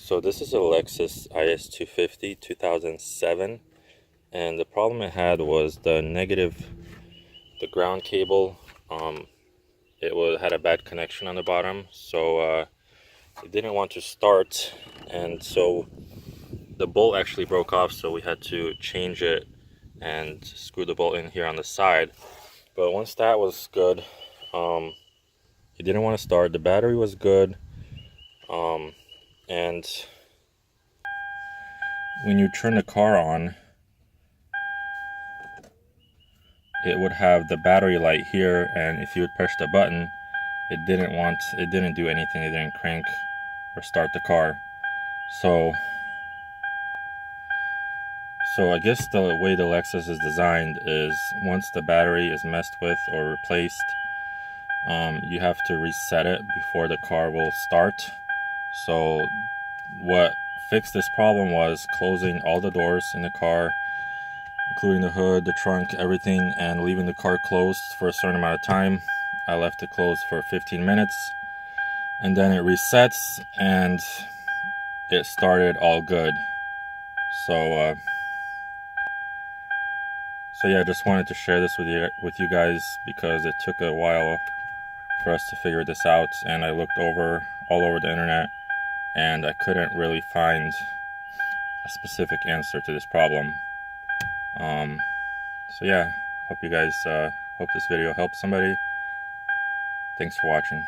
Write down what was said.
So this is a Lexus IS250 2007, and the problem it had was the ground cable. Had a bad connection on the bottom, so it didn't want to start, and so the bolt actually broke off, so we had to change it and screw the bolt in here on the side. But once that was good, it didn't want to start. The battery was good, and when you turn the car on, it would have the battery light here, and if you would push the button, it didn't do anything. It didn't crank or start the car. So I guess the way the Lexus is designed is once the battery is messed with or replaced, you have to reset it before the car will start. So what fixed this problem was closing all the doors in the car, including the hood, the trunk, everything, and leaving the car closed for a certain amount of time. I left it closed for 15 minutes, and then it resets and it started all good. So yeah, I just wanted to share this with you guys because it took a while for us to figure this out, and I looked all over the internet and I couldn't really find a specific answer to this problem. So yeah, hope this video helps somebody. Thanks for watching.